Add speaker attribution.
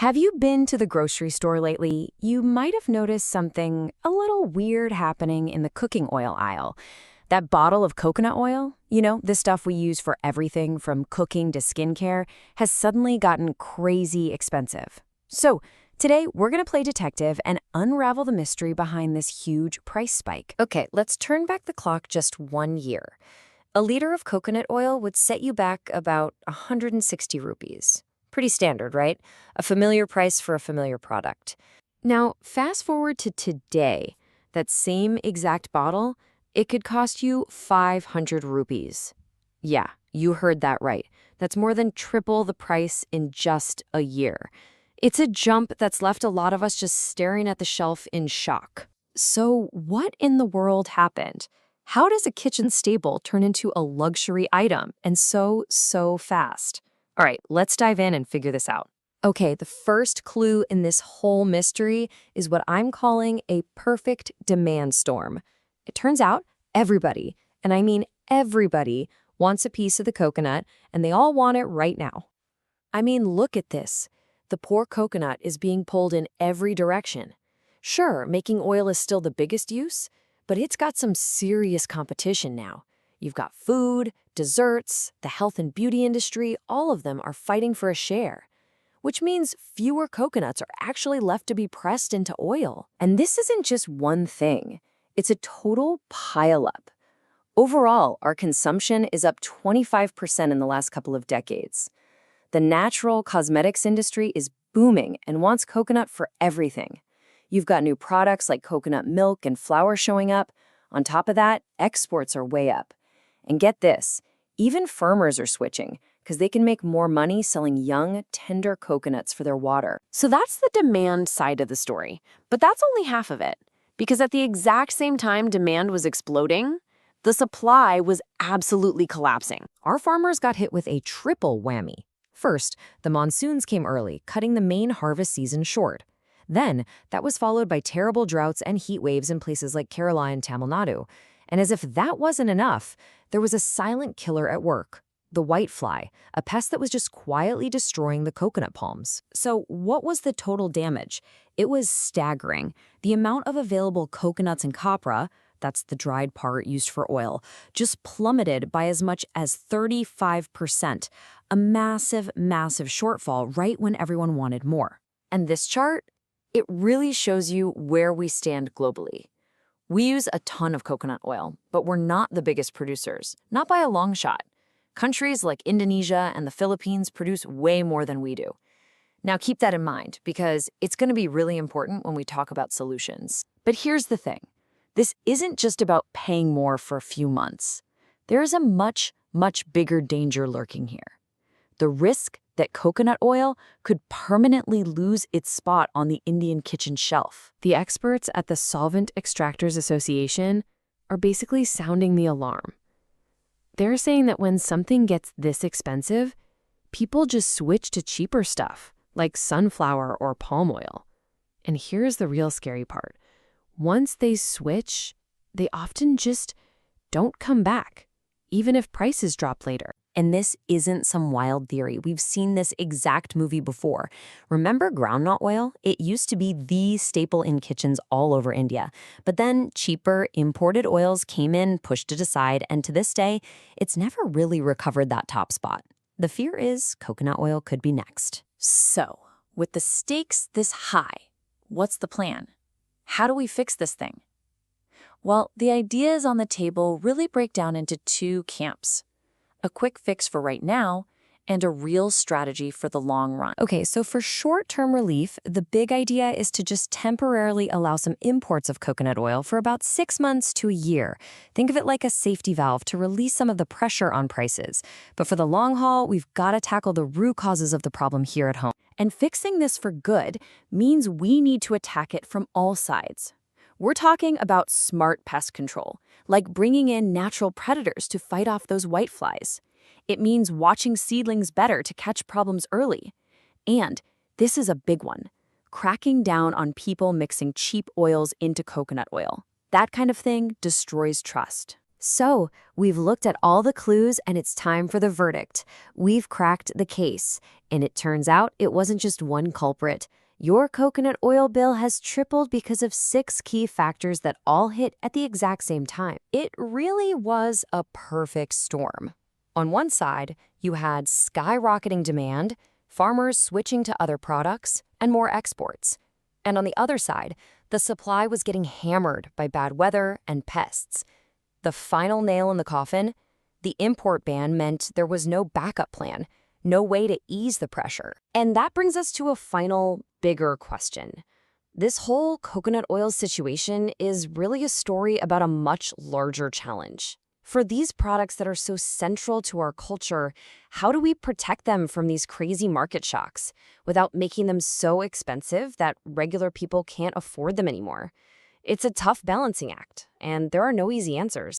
Speaker 1: Have you been to the grocery store lately? You might have noticed something a little weird happening in the cooking oil aisle. That bottle of coconut oil, the stuff we use for everything from cooking to skincare, has suddenly gotten crazy expensive. So, today we're going to play detective and unravel the mystery behind this huge price spike.
Speaker 2: Okay, let's turn back the clock just 1 year. A liter of coconut oil would set you back about 160 rupees. Pretty standard, right? A familiar price for a familiar product.
Speaker 1: Now, fast forward to today. That same exact bottle, it could cost you 500 rupees. Yeah, you heard that right. That's more than triple the price in just a year. It's a jump that's left a lot of us just staring at the shelf in shock. So, what in the world happened? How does a kitchen staple turn into a luxury item and so fast? All right, let's dive in and figure this out. Okay, the first clue in this whole mystery is what I'm calling a perfect demand storm. It turns out everybody, and I mean everybody, wants a piece of the coconut, and they all want it right now. I mean, look at this. The poor coconut is being pulled in every direction. Sure, making oil is still the biggest use, but it's got some serious competition now. You've got food, desserts, the health and beauty industry, all of them are fighting for a share. Which means fewer coconuts are actually left to be pressed into oil. And this isn't just one thing. It's a total pileup. Overall, our consumption is up 25% in the last couple of decades. The natural cosmetics industry is booming and wants coconut for everything. You've got new products like coconut milk and flour showing up. On top of that, exports are way up. And get this, even farmers are switching because they can make more money selling young, tender coconuts for their water. So that's the demand side of the story. But that's only half of it. Because at the exact same time demand was exploding, the supply was absolutely collapsing. Our farmers got hit with a triple whammy. First, the monsoons came early, cutting the main harvest season short. Then, that was followed by terrible droughts and heat waves in places like Kerala and Tamil Nadu. And as if that wasn't enough, there was a silent killer at work. The whitefly, a pest that was just quietly destroying the coconut palms. So what was the total damage? It was staggering. The amount of available coconuts and copra, that's the dried part used for oil, just plummeted by as much as 35%. A massive shortfall right when everyone wanted more. And this chart, it really shows you where we stand globally. We use a ton of coconut oil, but we're not the biggest producers, not by a long shot. Countries like Indonesia and the Philippines produce way more than we do. Now keep that in mind because it's going to be really important when we talk about solutions. But here's the thing. This isn't just about paying more for a few months. There is a much bigger danger lurking here. The risk that coconut oil could permanently lose its spot on the Indian kitchen shelf. The experts at the Solvent Extractors Association are basically sounding the alarm. They're saying that when something gets this expensive, people just switch to cheaper stuff, like sunflower or palm oil. And here's the real scary part. Once they switch, they often just don't come back, even if prices drop later. And this isn't some wild theory. We've seen this exact movie before. Remember groundnut oil? It used to be the staple in kitchens all over India. But then cheaper imported oils came in, pushed it aside, and to this day, it's never really recovered that top spot. The fear is coconut oil could be next.
Speaker 3: So, with the stakes this high, what's the plan? How do we fix this thing? Well, the ideas on the table really break down into two camps. A quick fix for right now, and a real strategy for the long run.
Speaker 1: Okay, so for short-term relief, the big idea is to just temporarily allow some imports of coconut oil for about 6 months to a year. Think of it like a safety valve to release some of the pressure on prices. But for the long haul, we've got to tackle the root causes of the problem here at home. And fixing this for good means we need to attack it from all sides. We're talking about smart pest control, like bringing in natural predators to fight off those whiteflies. It means watching seedlings better to catch problems early. And this is a big one, cracking down on people mixing cheap oils into coconut oil. That kind of thing destroys trust.
Speaker 2: So, we've looked at all the clues and it's time for the verdict. We've cracked the case. And it turns out it wasn't just one culprit. Your coconut oil bill has tripled because of 6 key factors that all hit at the exact same time. It really was a perfect storm. On one side, you had skyrocketing demand, farmers switching to other products, and more exports. And on the other side, the supply was getting hammered by bad weather and pests. The final nail in the coffin? The import ban meant there was no backup plan, no way to ease the pressure. And that brings us to a final, bigger question. This whole coconut oil situation is really a story about a much larger challenge. For these products that are so central to our culture, how do we protect them from these crazy market shocks without making them so expensive that regular people can't afford them anymore? It's a tough balancing act, and there are no easy answers.